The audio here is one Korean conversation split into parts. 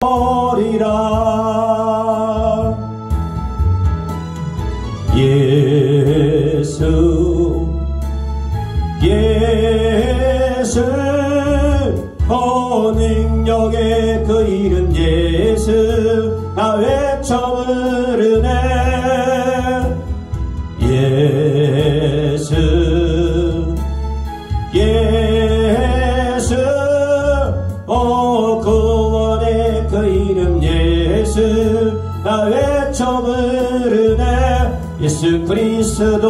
버리라. 예수 예수 능력의 그 이름 예수 나 외쳐 부르네. 예수 예수 구원의 그 이름 예수 나 외쳐 부르네. 예수 그리스도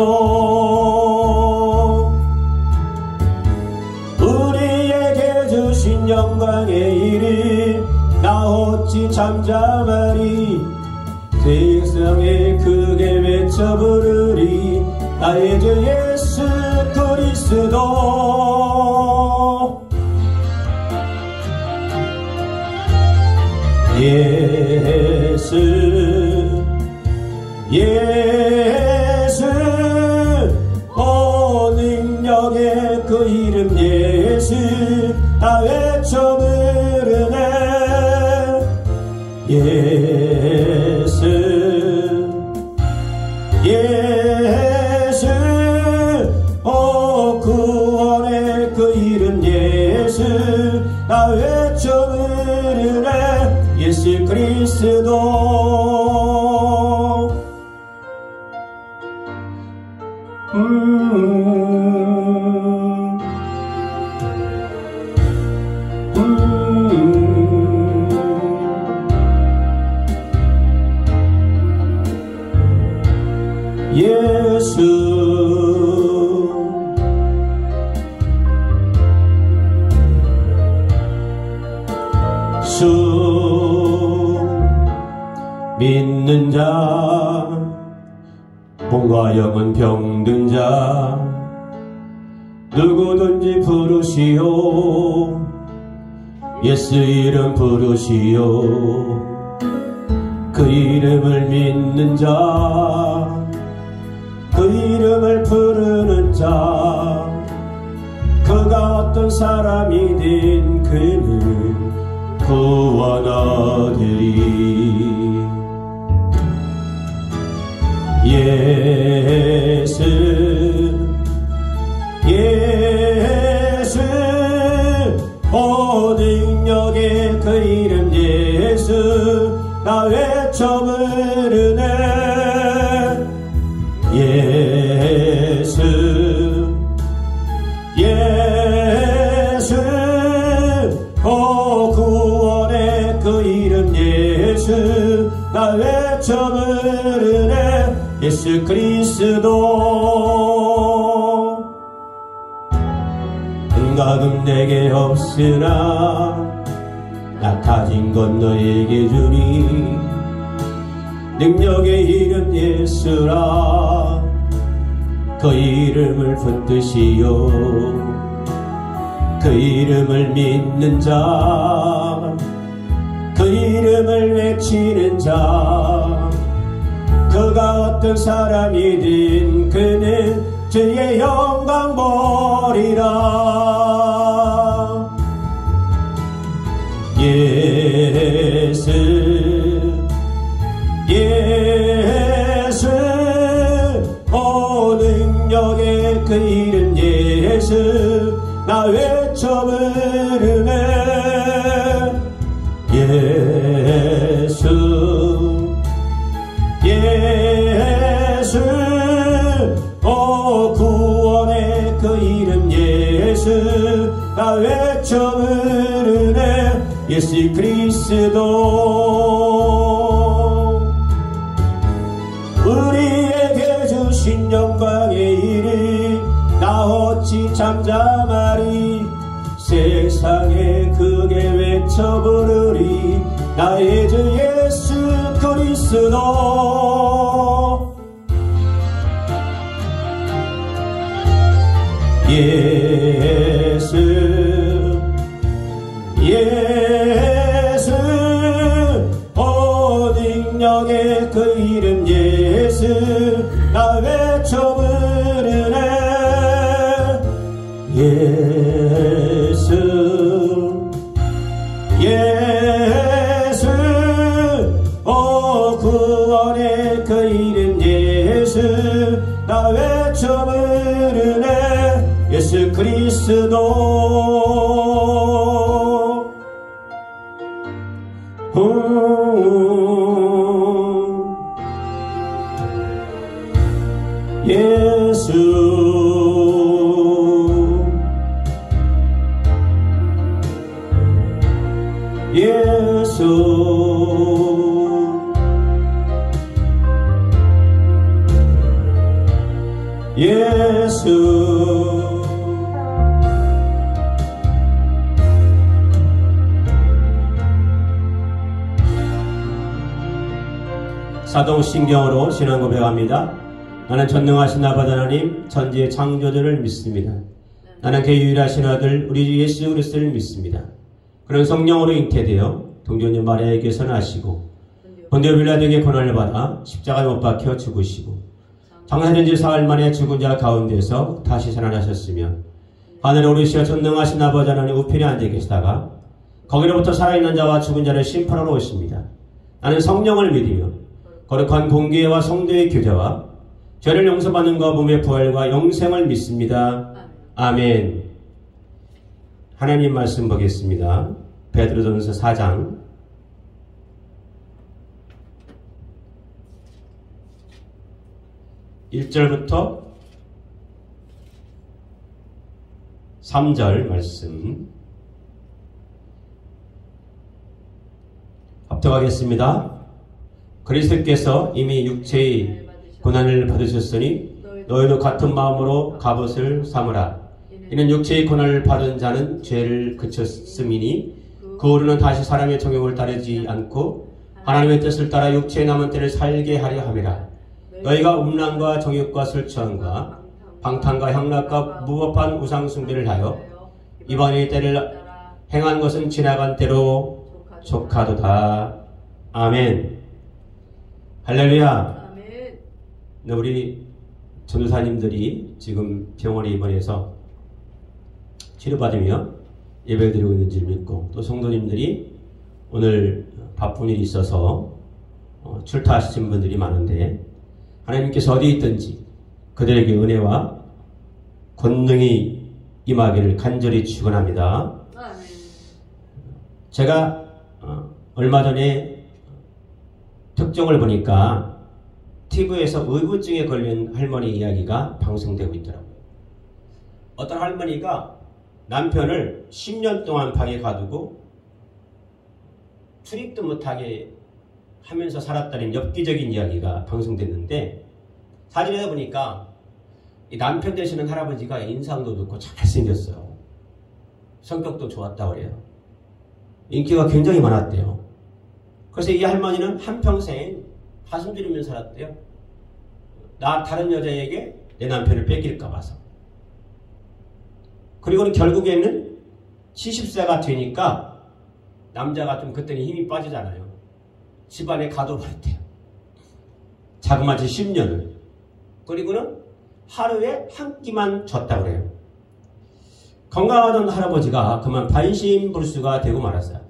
우리에게 주신 영광의 이름 나 어찌 잠잠하리. 세상에 크게 외쳐 부르리. 나의 주 예수 그리스도. 예수 예수 능력의 그 이름 예수 다 외쳐 부르네. 예수 예수 구원의 그 이름 예수 다 외쳐 부르네. 예수 그리스도. 예수 수 믿는 자 몸과 영은 병든 자 누구든지 부르시오. 예수 이름 부르시오. 그 이름을 믿는 자 그 이름을 부르는 자 그가 어떤 사람이든 그는 구원 얻으리. 예수 예수 능력의 그 이름 예수 나 외쳐 부르네. 예수 예수 구원의 그 이름 예수 나 외쳐 부르네. 예수 그리스도. 은가금 내게 없으나 나 가진 것 너에게 주니. 능력의 이름 예수라. 그 이름을 붙드시오. 그 이름을 믿는 자 그 이름을 외치는 자 그가 어떤 사람이든 그는 주의 영광 보리라. 예수 예수 능력의 그 이름 예수 나 외쳐 부르네. 예수 예수 구원의 그 이름 예수 나 외쳐 부르네. 예수 그리스도. 우리에게 주신 영광의 이름 나 어찌 잠잠하리. 세상에 크게 외쳐 부르리. 나의 주 예수 그리스도. 예수 예수 능력의 그 이름 예수 나 외쳐 부르네. 예수 예수 예수 그리스도 예수 예수 사도신경으로 신앙 고백합니다. 나는 전능하신 아버지 하나님 천지의 창조주를 믿습니다. 나는 그 유일하신 아들 우리 주 예수 그리스도를 믿습니다. 그런 성령으로 잉태되어 동정녀 마리아에게서 나시고 본디오 빌라도에게 고난을 받아 십자가에 못 박혀 죽으시고 장사된 지 사흘 만에 죽은 자 가운데서 다시 살아나셨으며 하늘에 오르시어 전능하신 아버지 하나님 우편에 앉아 계시다가 거기로부터 살아있는 자와 죽은 자를 심판하러 오십니다. 나는 성령을 믿으며 거룩한 공교회와 성도의 교제와 죄를 용서받는 것 몸의 부활과 영생을 믿습니다. 아멘. 하나님 말씀 보겠습니다. 베드로전서 4장 1절부터 3절 말씀 합독하겠습니다. 그리스도께서 이미 육체의 고난을 받으셨으니 너희도 같은 마음으로 갑옷을 삼으라. 이는 육체의 고난을 받은 자는 죄를 그쳤음이니 그 후로는 다시 사람의 정욕을 따르지 않고 하나님의 뜻을 따라 육체의 남은 때를 살게 하려 함이라. 너희가 음란과 정욕과 술 취함과 방탕과 향락과 무법한 우상 숭배를 하여 이번의 때를 행한 것은 지나간 때로 족하도다. 아멘. 할렐루야. 아멘. 우리 전도사님들이 지금 병원에 입원해서 치료받으며 예배를 드리고 있는 줄 믿고 또 성도님들이 오늘 바쁜 일이 있어서 출타하신 분들이 많은데 하나님께서 어디 있든지 그들에게 은혜와 권능이 임하기를 간절히 축원합니다. 제가 얼마 전에 특종을 보니까 TV에서 의부증에 걸린 할머니 이야기가 방송되고 있더라고요. 어떤 할머니가 남편을 10년 동안 방에 가두고 출입도 못하게 하면서 살았다는 엽기적인 이야기가 방송됐는데 사진에서 보니까 이 남편 되시는 할아버지가 인상도 좋고 잘생겼어요. 성격도 좋았다고 그래요. 인기가 굉장히 많았대요. 그래서 이 할머니는 한평생 가슴 졸이면서 살았대요. 나 다른 여자에게 내 남편을 뺏길까 봐서. 그리고는 결국에는 70세가 되니까 남자가 좀 그때는 힘이 빠지잖아요. 집안에 가둬버렸대요. 자그마치 10년을. 그리고는 하루에 한 끼만 줬다고 그래요. 건강하던 할아버지가 그만 반신불수가 되고 말았어요.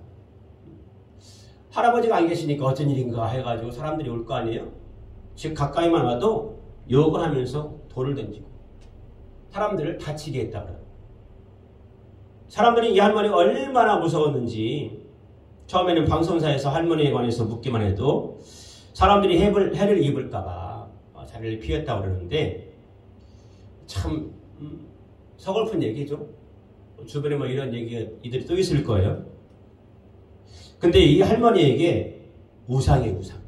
할아버지가 안 계시니까 어쩐 일인가 해가지고 사람들이 올 거 아니에요? 즉 가까이만 와도 욕을 하면서 돌을 던지고 사람들을 다치게 했다고 그래요. 사람들이 이 할머니가 얼마나 무서웠는지 처음에는 방송사에서 할머니에 관해서 묻기만 해도 사람들이 해를 입을까봐 자리를 피했다고 그러는데 참 서글픈 얘기죠. 주변에 뭐 이런 얘기들이 또 있을 거예요. 근데 이 할머니에게 우상이에요, 우상.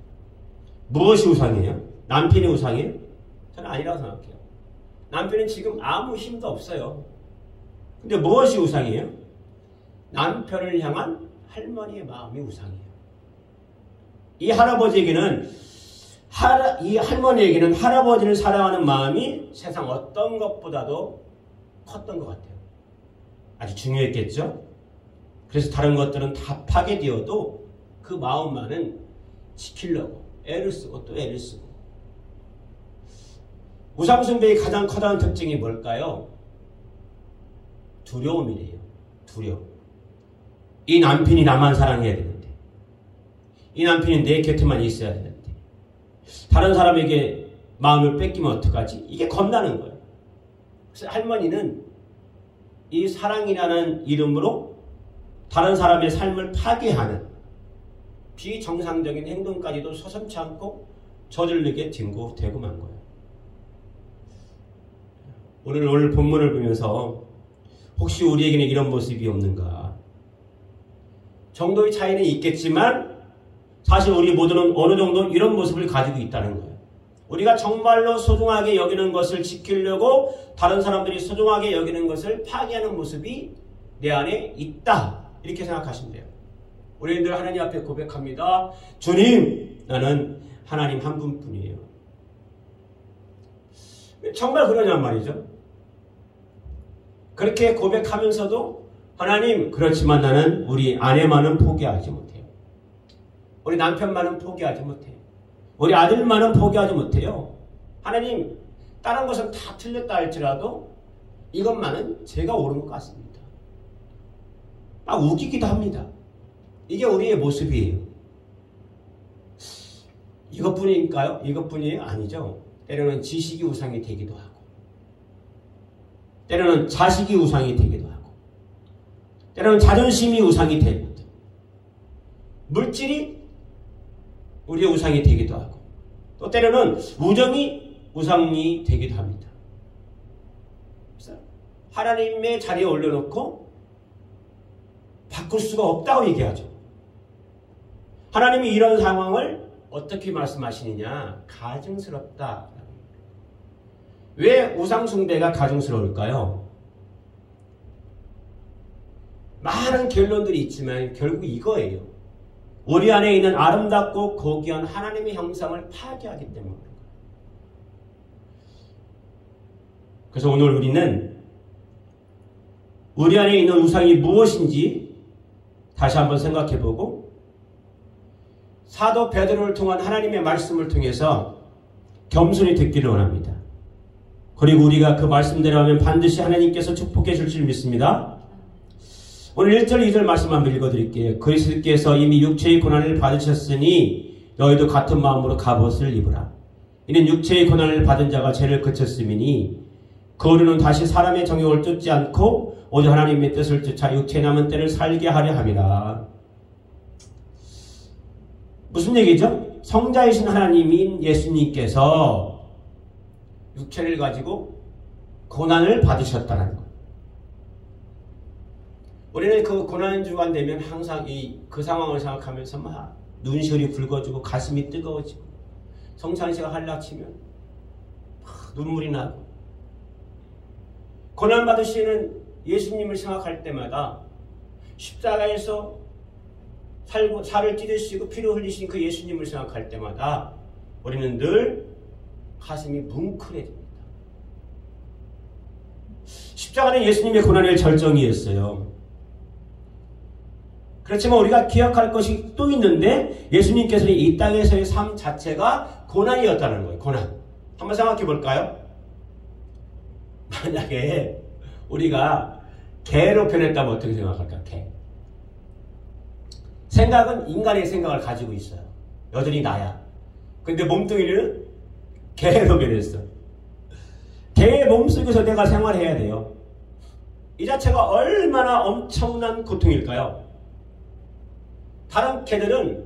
무엇이 우상이에요? 남편이 우상이에요? 저는 아니라고 생각해요. 남편은 지금 아무 힘도 없어요. 근데 무엇이 우상이에요? 남편을 향한 할머니의 마음이 우상이에요. 이 할아버지에게는 이 할머니에게는 할아버지를 사랑하는 마음이 세상 어떤 것보다도 컸던 것 같아요. 아주 중요했겠죠? 그래서 다른 것들은 다 파괴되어도 그 마음만은 지키려고 애를 쓰고 또 애를 쓰고. 우상숭배의 가장 커다란 특징이 뭘까요? 두려움이래요. 두려움. 이 남편이 나만 사랑해야 되는데, 이 남편이 내 곁에만 있어야 되는데, 다른 사람에게 마음을 뺏기면 어떡하지? 이게 겁나는 거예요. 그래서 할머니는 이 사랑이라는 이름으로 다른 사람의 삶을 파괴하는 비정상적인 행동까지도 서슴지 않고 저지르게 되고 만 거예요. 오늘 본문을 보면서 혹시 우리에게는 이런 모습이 없는가? 정도의 차이는 있겠지만 사실 우리 모두는 어느 정도 이런 모습을 가지고 있다는 거예요. 우리가 정말로 소중하게 여기는 것을 지키려고 다른 사람들이 소중하게 여기는 것을 파괴하는 모습이 내 안에 있다. 이렇게 생각하시면 돼요. 우리는 늘 하나님 앞에 고백합니다. 주님, 나는 하나님 한 분뿐이에요. 정말 그러냔 말이죠. 그렇게 고백하면서도 하나님, 그렇지만 나는 우리 아내만은 포기하지 못해요. 우리 남편만은 포기하지 못해요. 우리 아들만은 포기하지 못해요. 하나님, 다른 것은 다 틀렸다 할지라도 이것만은 제가 옳은 것 같습니다. 막 우기기도 합니다. 이게 우리의 모습이에요. 이것뿐일까요? 이것뿐이 아니죠. 때로는 지식이 우상이 되기도 하고, 때로는 자식이 우상이 되기도 하고, 때로는 자존심이 우상이 되기도 하고, 물질이 우리의 우상이 되기도 하고, 또 때로는 우정이 우상이 되기도 합니다. 그래서 하나님의 자리에 올려놓고 바꿀 수가 없다고 얘기하죠. 하나님이 이런 상황을 어떻게 말씀하시느냐? 가증스럽다. 왜 우상숭배가 가증스러울까요? 많은 결론들이 있지만 결국 이거예요. 우리 안에 있는 아름답고 고귀한 하나님의 형상을 파괴하기 때문입니다. 그래서 오늘 우리는 우리 안에 있는 우상이 무엇인지 다시 한번 생각해보고 사도 베드로를 통한 하나님의 말씀을 통해서 겸손히 듣기를 원합니다. 그리고 우리가 그 말씀대로 하면 반드시 하나님께서 축복해 줄 줄 믿습니다. 오늘 1절 2절 말씀 한번 읽어드릴게요. 그리스도께서 이미 육체의 고난을 받으셨으니 너희도 같은 마음으로 갑옷을 입으라. 이는 육체의 고난을 받은 자가 죄를 그쳤음이니 그으로는 다시 사람의 정욕을 쫓지 않고 오직 하나님의 뜻을 쫓아 육체에 남은 때를 살게 하려 함이라. 무슨 얘기죠? 성자이신 하나님인 예수님께서 육체를 가지고 고난을 받으셨다는 것. 우리는 그 고난 주간 되면 항상 그 상황을 생각하면서 막 눈시울이 붉어지고 가슴이 뜨거워지고 성찬시가 한락치면 막 눈물이 나고 고난 받으시는 예수님을 생각할 때마다 십자가에서 살을 찢으시고 피를 흘리신 그 예수님을 생각할 때마다 우리는 늘 가슴이 뭉클해집니다. 십자가는 예수님의 고난의 절정이었어요. 그렇지만 우리가 기억할 것이 또 있는데 예수님께서는 이 땅에서의 삶 자체가 고난이었다는 거예요. 고난. 한번 생각해 볼까요? 만약에 우리가 개로 변했다면 어떻게 생각할까? 개. 생각은 인간의 생각을 가지고 있어요. 여전히 나야. 근데 몸뚱이는 개로 변했어. 개의 몸속에서 내가 생활해야 돼요. 이 자체가 얼마나 엄청난 고통일까요? 다른 개들은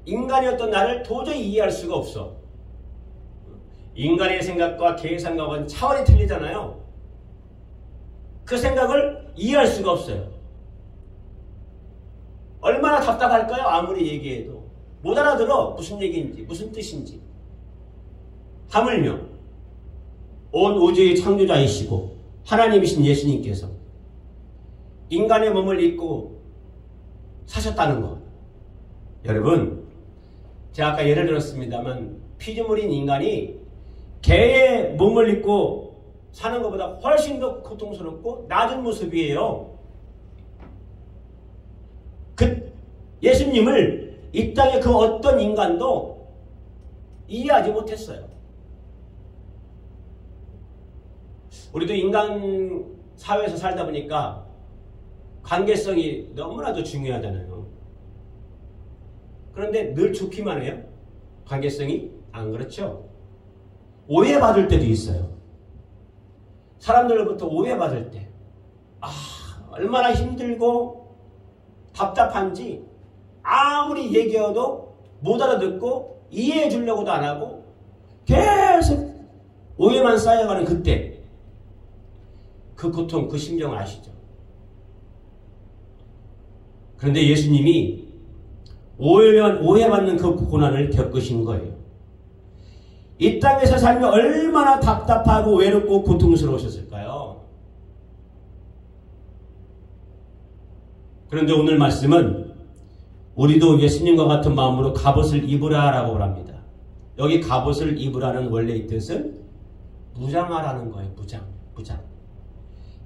인간이었던 나를 도저히 이해할 수가 없어. 인간의 생각과 개의 생각은 차원이 틀리잖아요. 그 생각을 이해할 수가 없어요. 얼마나 답답할까요? 아무리 얘기해도. 못 알아들어. 무슨 얘기인지, 무슨 뜻인지. 하물며 온 우주의 창조자이시고 하나님이신 예수님께서 인간의 몸을 입고 사셨다는 것. 여러분, 제가 아까 예를 들었습니다만 피조물인 인간이 개의 몸을 입고 사는 것보다 훨씬 더 고통스럽고 낮은 모습이에요. 그 예수님을 이 땅의 그 어떤 인간도 이해하지 못했어요. 우리도 인간 사회에서 살다 보니까 관계성이 너무나도 중요하잖아요. 그런데 늘 좋기만 해요? 관계성이? 안 그렇죠? 오해받을 때도 있어요. 사람들로부터 오해받을 때. 얼마나 힘들고 답답한지 아무리 얘기해도 못 알아듣고 이해해 주려고도 안 하고 계속 오해만 쌓여가는 그때 그 고통, 그 심정을 아시죠? 그런데 예수님이 오해받는 그 고난을 겪으신 거예요. 이 땅에서 살면 얼마나 답답하고 외롭고 고통스러우셨을까요? 그런데 오늘 말씀은 우리도 예수님과 같은 마음으로 갑옷을 입으라라고 합니다. 여기 갑옷을 입으라는 원래의 뜻은 무장하라는 거예요. 무장.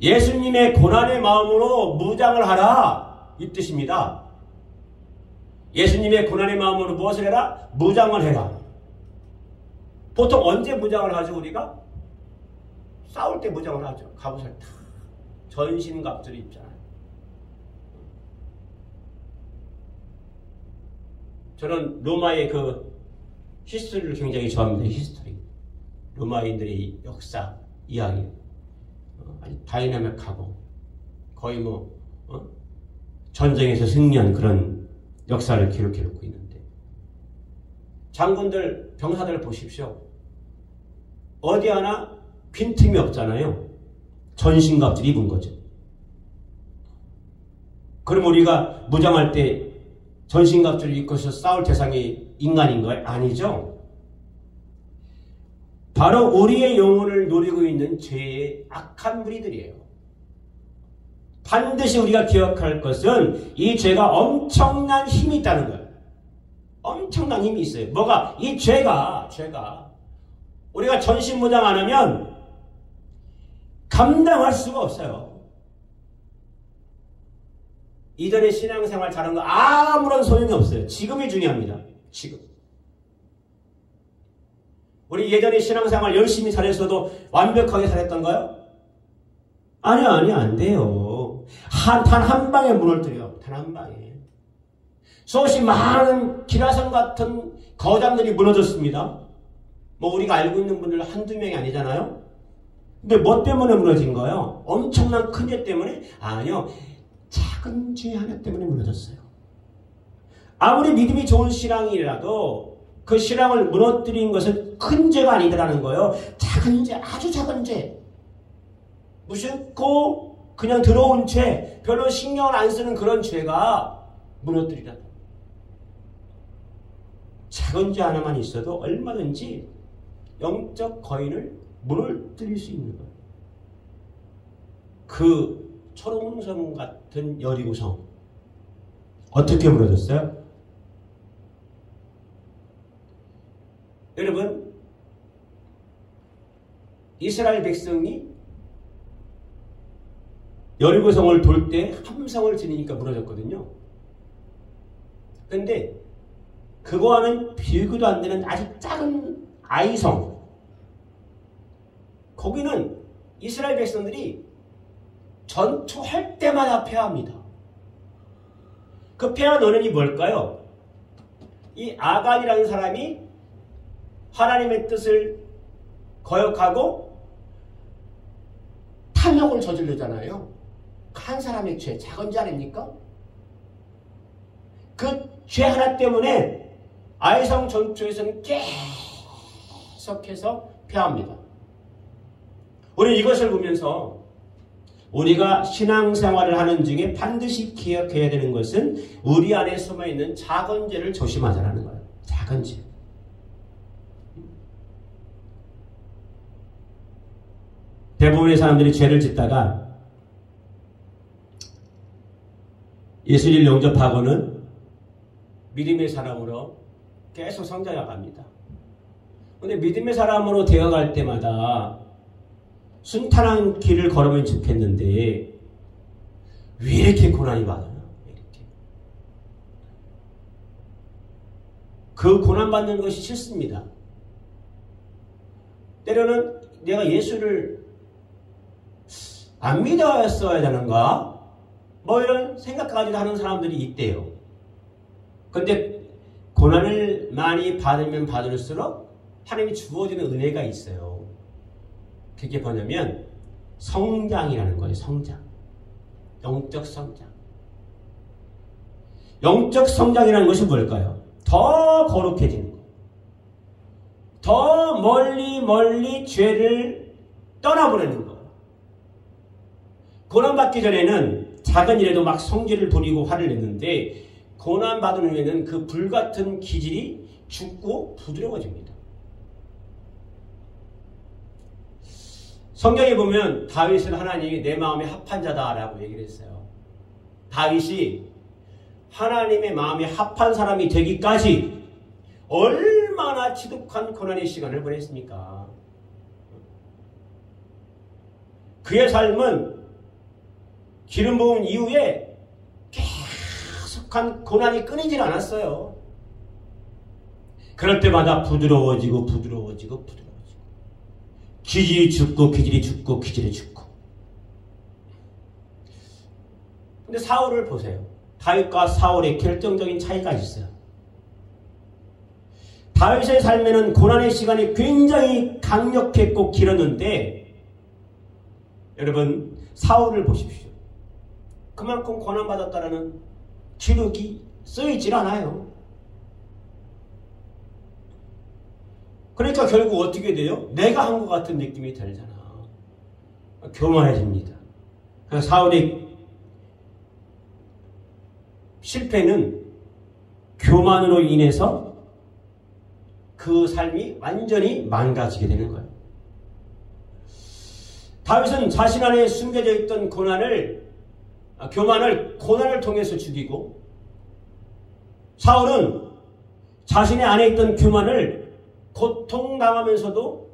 예수님의 고난의 마음으로 무장을 하라 이 뜻입니다. 예수님의 고난의 마음으로 무엇을 해라? 무장을 해라. 보통 언제 무장을 하죠 우리가? 싸울 때 무장을 하죠. 갑옷을 다 전신갑주를 입잖아요. 저는 로마의 그 히스토리를 굉장히 좋아합니다. 히스토리. 로마인들의 역사, 이야기. 아주 다이나믹하고 거의 전쟁에서 승리한 그런 역사를 기록해놓고 있는데 장군들, 병사들 보십시오. 어디 하나 빈틈이 없잖아요. 전신갑주를 입은 거죠. 그럼 우리가 무장할 때 전신갑주를 입고서 싸울 대상이 인간인가요? 아니죠. 바로 우리의 영혼을 노리고 있는 죄의 악한 무리들이에요. 반드시 우리가 기억할 것은 이 죄가 엄청난 힘이 있다는 거예요. 엄청난 힘이 있어요. 뭐가? 이 죄가 우리가 전신무장 안 하면 감당할 수가 없어요. 이전에 신앙생활 잘한 거 아무런 소용이 없어요. 지금이 중요합니다. 지금. 우리 예전에 신앙생활 열심히 잘했어도 완벽하게 잘했던가요? 아니요, 안 돼요. 단 한 방에 무너뜨려요. 단 한 방에. 수없이 많은 기라성 같은 거장들이 무너졌습니다. 우리가 알고 있는 분들 한두 명이 아니잖아요? 근데 뭐 때문에 무너진 거예요? 엄청난 큰 죄 때문에? 아니요. 작은 죄 하나 때문에 무너졌어요. 아무리 믿음이 좋은 신앙이라도 그 신앙을 무너뜨린 것은 큰 죄가 아니더라는 거예요. 작은 죄, 아주 작은 죄. 무심코 그냥 들어온 죄, 별로 신경을 안 쓰는 그런 죄가 무너뜨리다. 작은 죄 하나만 있어도 얼마든지 영적 거인을 무너뜨릴 수 있는 거예요. 그 초롱성 같은 여리고성 어떻게 무너졌어요? 여러분, 이스라엘 백성이 여리고성을 돌 때 함성을 지르니까 무너졌거든요. 그런데 그거와는 비교도 안 되는 아주 작은 아이성, 거기는 이스라엘 백성들이 전투할 때마다 패합니다. 그 패한 원인이 뭘까요? 이 아간이라는 사람이 하나님의 뜻을 거역하고 탐욕을 저지르잖아요. 한 사람의 죄, 작은 죄 아닙니까? 그 죄 하나 때문에 아이성 전투에서는 계속해서 패합니다. 우리 이것을 보면서 우리가 신앙생활을 하는 중에 반드시 기억해야 되는 것은 우리 안에 숨어있는 작은 죄를 조심하자는 거예요. 작은 죄. 대부분의 사람들이 죄를 짓다가 예수를 영접하고는 믿음의 사람으로 계속 성장해 갑니다. 그런데 믿음의 사람으로 되어갈 때마다 순탄한 길을 걸으면 좋겠는데 왜 이렇게 고난이 많아요? 왜 이렇게? 그 고난받는 것이 싫습니다. 때로는 내가 예수를 안 믿었어야 되는가? 이런 생각까지도 하는 사람들이 있대요. 그런데 고난을 많이 받으면 받을수록 하나님이 주어지는 은혜가 있어요. 그게 뭐냐면 성장이라는 거예요. 성장. 영적 성장. 영적 성장이라는 것이 뭘까요? 더 거룩해지는 것. 더 멀리 죄를 떠나보내는 것. 고난받기 전에는 작은 일에도 막 성질을 부리고 화를 냈는데 고난받은 후에는 그 불같은 기질이 죽고 부드러워집니다. 성경에 보면 다윗은 하나님이 내 마음에 합한 자다라고 얘기를 했어요. 다윗이 하나님의 마음에 합한 사람이 되기까지 얼마나 지독한 고난의 시간을 보냈습니까? 그의 삶은 기름 부은 이후에 계속한 고난이 끊이질 않았어요. 그럴 때마다 부드러워지고 기질이 죽고 기질이 죽고. 근데 사울을 보세요. 다윗과 사울의 결정적인 차이가 있어요. 다윗의 삶에는 고난의 시간이 굉장히 강력했고 길었는데 여러분 사울을 보십시오. 그만큼 고난받았다라는 기록이 쓰이질 않아요. 그러니까 결국 어떻게 돼요? 내가 한 것 같은 느낌이 들잖아. 교만해집니다. 그래서 사울의 실패는 교만으로 인해서 그 삶이 완전히 망가지게 되는 거예요. 다윗은 자신 안에 숨겨져 있던 교만을 고난을 통해서 죽이고 사울은 자신의 안에 있던 교만을 고통당하면서도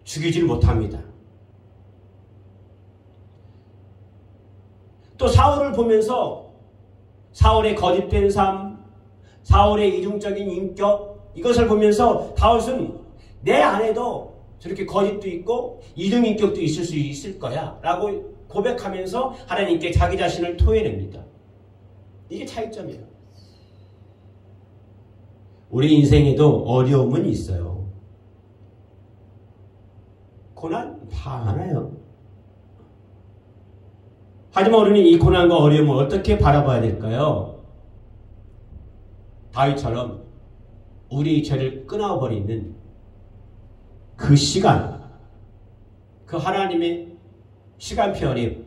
죽이질 못합니다. 또 사울을 보면서 사울의 거짓된 삶, 사울의 이중적인 인격 이것을 보면서 다윗은 내 안에도 저렇게 거짓도 있고 이중인격도 있을 수 있을 거야 라고 고백하면서 하나님께 자기 자신을 토해냅니다. 이게 차이점이에요. 우리 인생에도 어려움은 있어요. 고난 많아요. 하지만 우리는 이 고난과 어려움을 어떻게 바라봐야 될까요? 다윗처럼 우리 죄를 끊어버리는 그 시간, 그 하나님의 시간표 안에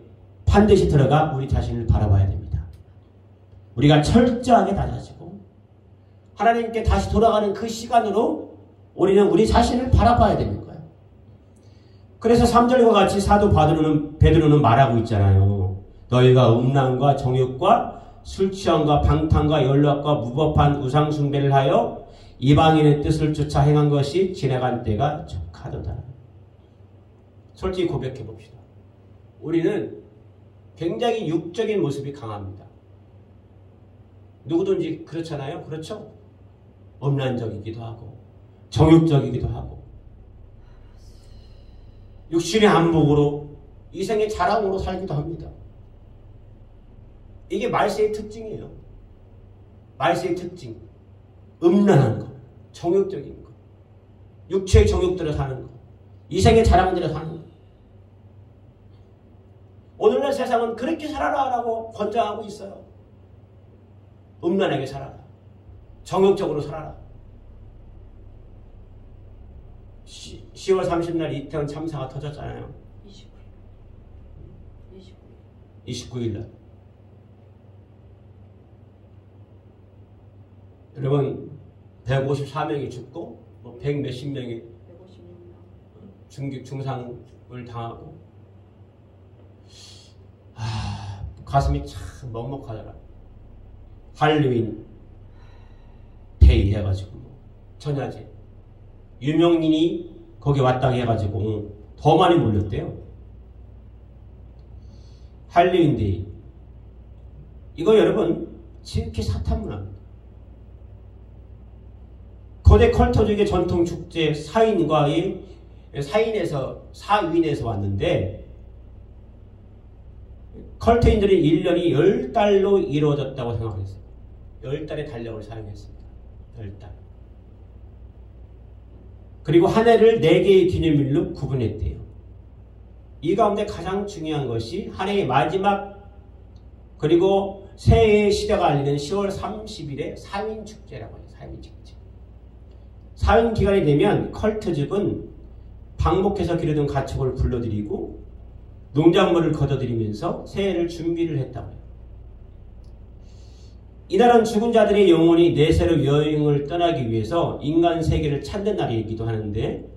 반드시 들어가 우리 자신을 바라봐야 됩니다. 우리가 철저하게 다져지고 하나님께 다시 돌아가는 그 시간으로 우리는 우리 자신을 바라봐야 되는 거예요. 그래서 3절과 같이 사도 베드로는 말하고 있잖아요. 너희가 음란과 정욕과 술취함과 방탕과 연락과 무법한 우상숭배를 하여 이방인의 뜻을 쫓아 행한 것이 지나간 때가 족하도다. 솔직히 고백해 봅시다. 우리는 굉장히 육적인 모습이 강합니다. 누구든지 그렇잖아요. 그렇죠? 음란적이기도 하고 정욕적이기도 하고 육신의 안목으로 이생의 자랑으로 살기도 합니다. 이게 말세의 특징이에요. 말세의 특징. 음란한 것, 정욕적인 것, 육체의 정욕들을 사는 것, 이생의 자랑들을 사는 것. 오늘날 세상은 그렇게 살아라라고 권장하고 있어요. 음란하게 살아라. 정욕적으로 살아라. 10월 30일 이태원 참사가 터졌잖아요. 29일 날. 여러분 154명이 죽고 100 몇십 명이 중상을 당하고 가슴이 참 먹먹하더라. 할로윈 데이 해가지고 전야제 유명인이 거기 왔다고 해가지고 더 많이 몰렸대요. 할로윈 데이 이거 여러분 지극히 사탄문화입니다. 거대 컬터족의 전통 축제 사윈에서 왔는데 컬터인들이 1년이 10달로 이루어졌다고 생각했어요. 10달의 달력을 사용했습니다. 10달. 그리고 한 해를 4개의 기념일로 구분했대요. 이 가운데 가장 중요한 것이 한 해의 마지막 그리고 새해의 시대가 알리는 10월 30일에 사윈축제라고 해요. 사윈축제. 사윈 기간이 되면 컬트족은 방목해서 기르던 가축을 불러들이고 농작물을 거둬들이면서 새해를 준비를 했다고 해요. 이날은 죽은 자들의 영혼이 내세로 여행을 떠나기 위해서 인간 세계를 찾는 날이기도 하는데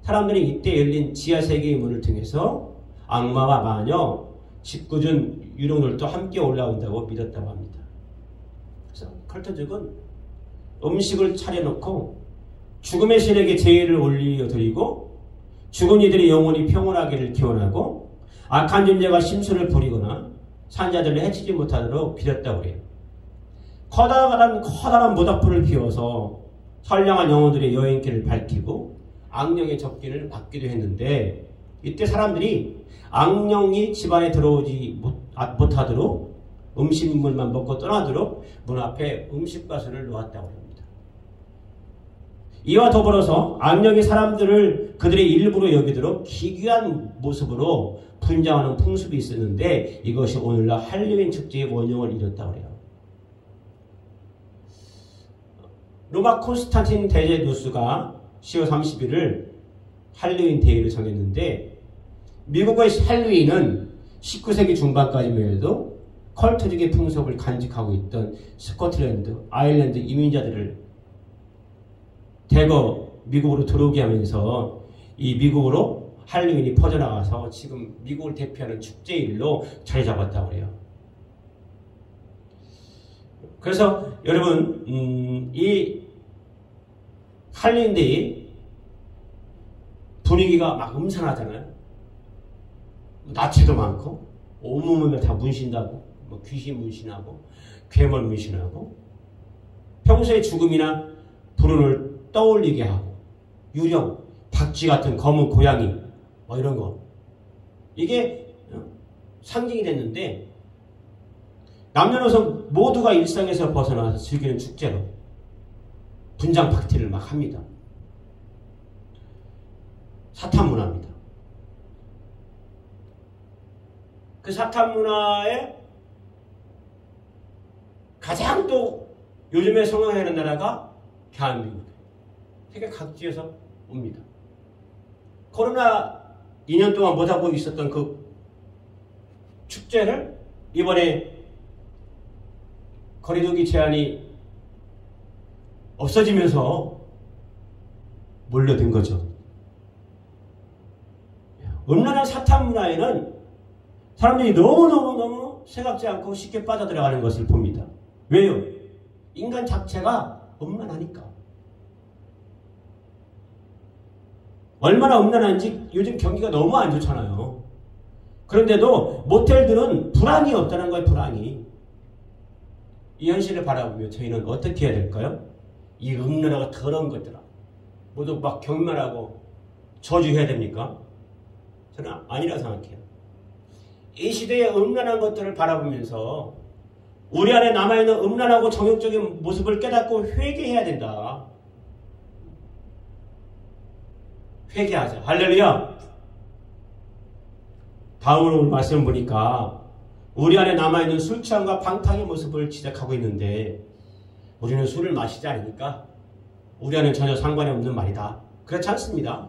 사람들이 이때 열린 지하 세계의 문을 통해서 악마와 마녀, 짓궂은 유령들도 함께 올라온다고 믿었다고 합니다. 그래서 컬트족은 음식을 차려놓고 죽음의 신에게 제의를 올려드리고 죽은 이들의 영혼이 평온하기를 기원하고 악한 존재가 심술을 부리거나 산자들을 해치지 못하도록 빌었다고 해요. 커다란 모닥불을 피워서 선량한 영혼들의 여행길을 밝히고 악령의 접기를 막기도 했는데 이때 사람들이 악령이 집안에 들어오지 못하도록 음식물만 먹고 떠나도록 문 앞에 음식바스를 놓았다고 합니다. 이와 더불어서 악령이 사람들을 그들의 일부로 여기도록 기괴한 모습으로 분장하는 풍습이 있었는데 이것이 오늘날 할로윈 축제의 원형을 이뤘다고 해요. 로마 콘스탄틴 대제누스가 10월 30일을 할로윈 데이를 정했는데 미국의 할로윈은 19세기 중반까지만 해도 컬트족의 풍속을 간직하고 있던 스코틀랜드, 아일랜드 이민자들을 대거 미국으로 들어오게 하면서 이 미국으로 할로윈이 퍼져나가서 지금 미국을 대표하는 축제일로 자리 잡았다고 해요. 그래서 여러분 이 할로윈데이 분위기가 막 음산하잖아요. 나치도 많고 온몸에 다 문신다고 뭐 귀신 문신하고 괴물 문신하고 평소에 죽음이나 불운을 떠올리게 하고 유령, 박쥐 같은 검은 고양이 뭐 이런 거 이게 상징이 됐는데 남녀노소 모두가 일상에서 벗어나서 즐기는 축제로 분장 파티를 막 합니다. 사탄 문화입니다. 그 사탄 문화에 가장 또 요즘에 성행하는 나라가 대한민국. 세계 각지에서 옵니다. 코로나 2년 동안 못하고 있었던 그 축제를 이번에 거리두기 제한이 없어지면서 몰려든 거죠. 음란한 사탄 문화에는 사람들이 너무너무 생각지 않고 쉽게 빠져들어가는 것을 봅니다. 왜요? 인간 자체가 음란하니까. 얼마나 음란한지 요즘 경기가 너무 안 좋잖아요. 그런데도 모텔들은 불안이 없다는 거예요. 불안이. 이 현실을 바라보며 저희는 어떻게 해야 될까요? 이 음란하고 더러운 것들아 모두 막 경멸하고 저주해야 됩니까? 저는 아니라 생각해요. 이 시대의 음란한 것들을 바라보면서 우리 안에 남아있는 음란하고 정욕적인 모습을 깨닫고 회개해야 된다. 회개하자. 할렐루야. 다음으로 말씀을 보니까 우리 안에 남아있는 술 취함과 방탕의 모습을 지적하고 있는데 우리는 술을 마시지 않으니까 우리 안에 전혀 상관이 없는 말이다. 그렇지 않습니다.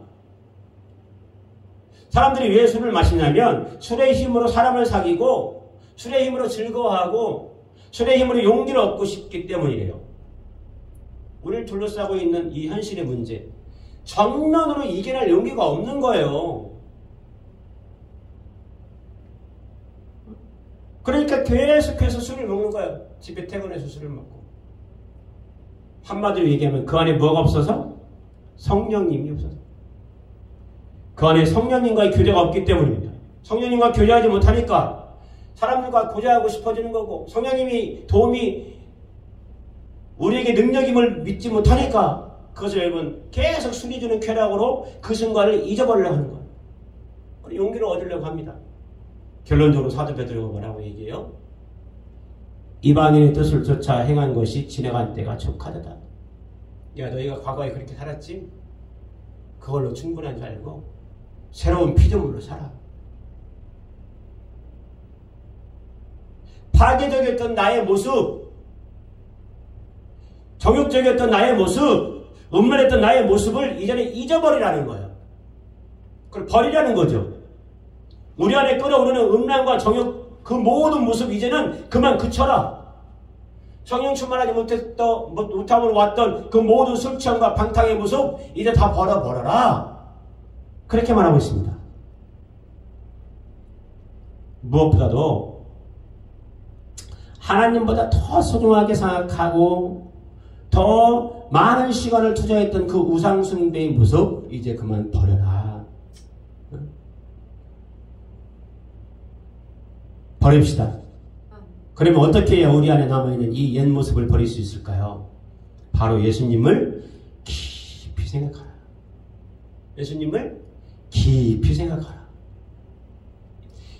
사람들이 왜 술을 마시냐면 술의 힘으로 사람을 사귀고 술의 힘으로 즐거워하고 술의 힘으로 용기를 얻고 싶기 때문이래요. 우리를 둘러싸고 있는 이 현실의 문제 정면으로 이겨낼 용기가 없는 거예요. 그러니까 계속해서 술을 먹는 거예요. 집에 퇴근해서 술을 먹고. 한마디로 얘기하면 그 안에 뭐가 없어서? 성령님이 없어서. 그 안에 성령님과의 교제가 없기 때문입니다. 성령님과 교제하지 못하니까 사람들과 교제하고 싶어지는 거고 성령님이 도움이 우리에게 능력임을 믿지 못하니까 그것을 여러분 계속 술이 주는 쾌락으로 그 순간을 잊어버리려고 하는 거예요. 용기를 얻으려고 합니다. 결론적으로 사도 베드로가 뭐라고 얘기해요? 이방인의 뜻을 쫓아 행한 것이 지나간 때가 족하다. 야, 너희가 과거에 그렇게 살았지? 그걸로 충분한 줄 알고 새로운 피조물로 살아. 파괴적이었던 나의 모습, 정욕적이었던 나의 모습, 음란했던 나의 모습을 이전에 잊어버리라는 거예요. 그걸 버리라는 거죠. 우리 안에 끓어오르는 음란과 정욕, 그 모든 모습 이제는 그만 그쳐라. 성령 충만하지 못하고 왔던 그 모든 술 취함과 방탕의 모습 이제 다 버려라. 그렇게 말하고 있습니다. 무엇보다도 하나님보다 더 소중하게 생각하고 더 많은 시간을 투자했던 그 우상숭배의 모습 이제 그만 버려라. 버립시다. 그러면 어떻게 해야 우리 안에 남아있는 이 옛 모습을 버릴 수 있을까요? 바로 예수님을 깊이 생각하라. 예수님을 깊이 생각하라.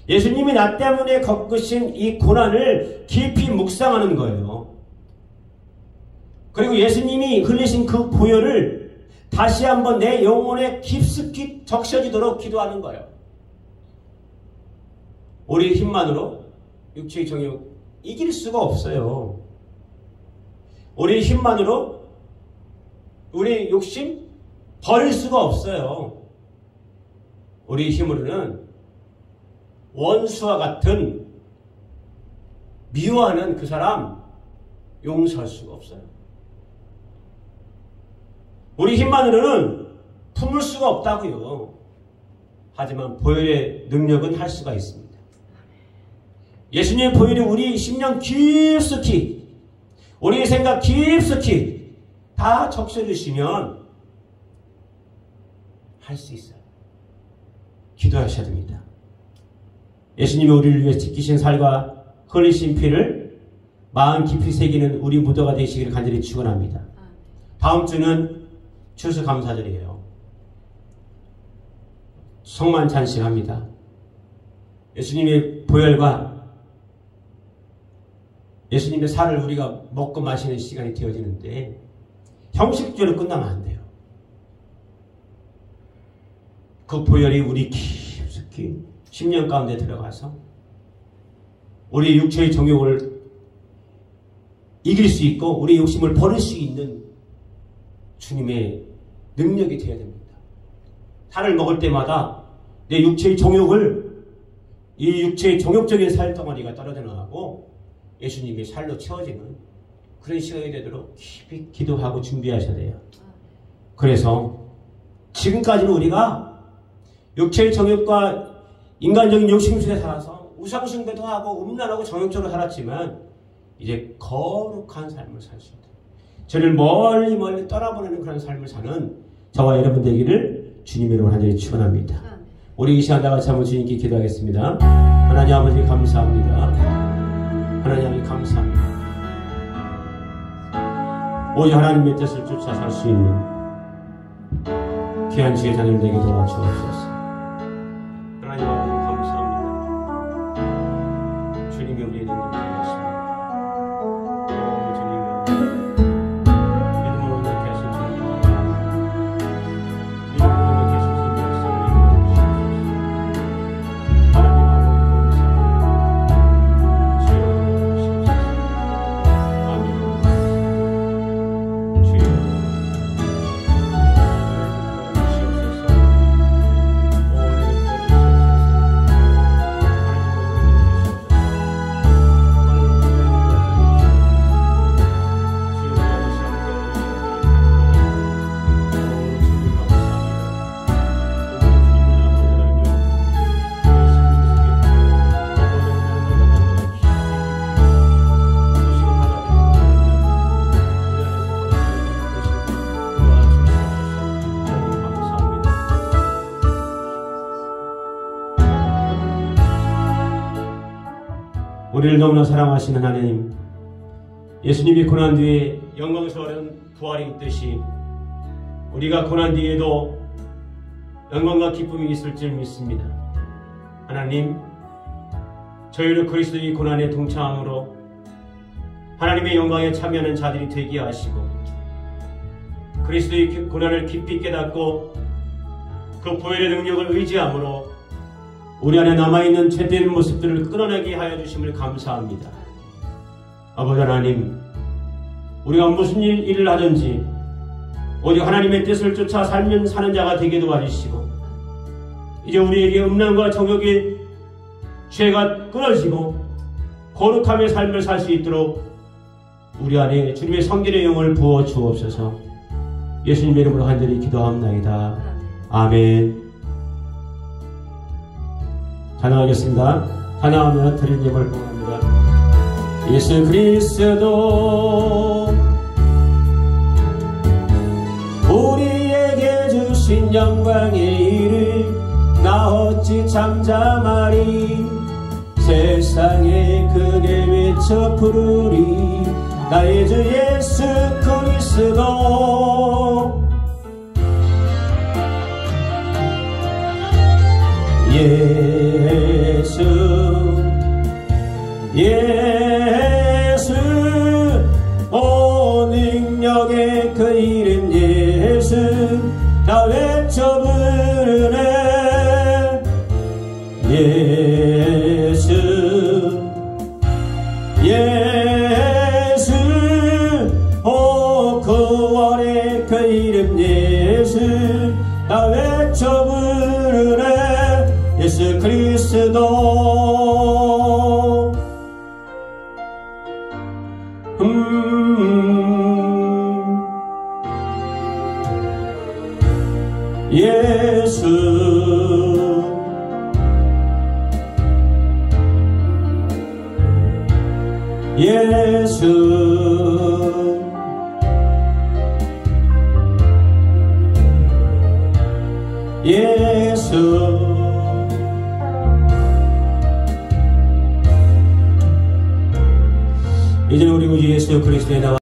예수님이 나 때문에 겪으신 이 고난을 깊이 묵상하는 거예요. 그리고 예수님이 흘리신 그 보혈을 다시 한번 내 영혼에 깊숙이 적셔지도록 기도하는 거예요. 우리의 힘만으로 육체의 정욕 이길 수가 없어요. 우리의 힘만으로 우리의 욕심 버릴 수가 없어요. 우리의 힘으로는 원수와 같은 미워하는 그 사람 용서할 수가 없어요. 우리 힘만으로는 품을 수가 없다고요. 하지만 보혈의 능력은 할 수가 있습니다. 예수님의 보혈이 우리 심령 깊숙이, 우리의 생각 깊숙이 다 적셔주시면 할 수 있어요. 기도하셔야 됩니다. 예수님이 우리를 위해 지키신 살과 흘리신 피를 마음 깊이 새기는 우리 무도가 되시기를 간절히 축원합니다. 다음 주는 추수감사절이에요. 성만찬식합니다. 예수님의 보혈과 예수님의 살을 우리가 먹고 마시는 시간이 되어지는데 형식적으로 끝나면 안 돼요. 그 보혈이 우리 깊숙이 심령 가운데 들어가서 우리 육체의 정욕을 이길 수 있고 우리 욕심을 버릴 수 있는 주님의 능력이 되어야 됩니다. 살을 먹을 때마다 내 육체의 정욕을 이 육체의 정욕적인 살덩어리가 떨어져 나가고 예수님의 살로 채워지는 그런 시간이 되도록 깊이 기도하고 준비하셔야 돼요. 그래서 지금까지는 우리가 육체의 정욕과 인간적인 욕심 속에 살아서 우상숭배도 하고 음란하고 정욕적으로 살았지만 이제 거룩한 삶을 살 수 있다. 저를 멀리 멀리 떠나보내는 그런 삶을 사는 저와 여러분 되기를 주님의 이름으로 간절히 축원합니다. 우리 이 시간 다 같이 한번 주님께 기도하겠습니다. 하나님 아버지 감사합니다. 하나님 아버지 감사합니다. 오직 하나님의 뜻을 쫓아 살 수 있는 귀한 주의 자녀들 되게 도와주옵소서. 하나님 아버지 감사합니다. 주님이 우리의 능력을 주십니다. 우리를 너무나 사랑하시는 하나님, 예수님이 고난 뒤에 영광스러운 부활이 있듯이 우리가 고난 뒤에도 영광과 기쁨이 있을 줄 믿습니다. 하나님, 저희를 그리스도의 고난에 동참함으로 하나님의 영광에 참여하는 자들이 되게 하시고 그리스도의 고난을 깊이 깨닫고 그 보혈의 능력을 의지함으로 우리 안에 남아있는 죄된 모습들을 끊어내게 하여 주심을 감사합니다. 아버지 하나님, 우리가 무슨 일을 하든지 오직 하나님의 뜻을 쫓아 살면 사는 자가 되게 도와주시고, 이제 우리에게 음란과 정욕의 죄가 끊어지고 거룩함의 삶을 살 수 있도록 우리 안에 주님의 성결의 영을 부어 주옵소서. 예수님의 이름으로 간절히 기도합나이다. 아멘. 찬양하겠습니다. 찬양하며 드린 예물 봉합니다. 예수 그리스도 우리에게 주신 영광의 일을 나 어찌 잠잠하리. 세상에 크게 외쳐 부르리. 나의 주 예수 그리스도. 예수 예수 오 능력의 그 이름 예수 나 외쳐 부르네. 예수 예수 오 구원의 그 이름 예수 나 외쳐 부르네. 예수 그리스도. 예수 예수 예수 이제 우리 구주 예수 그리스도의 나와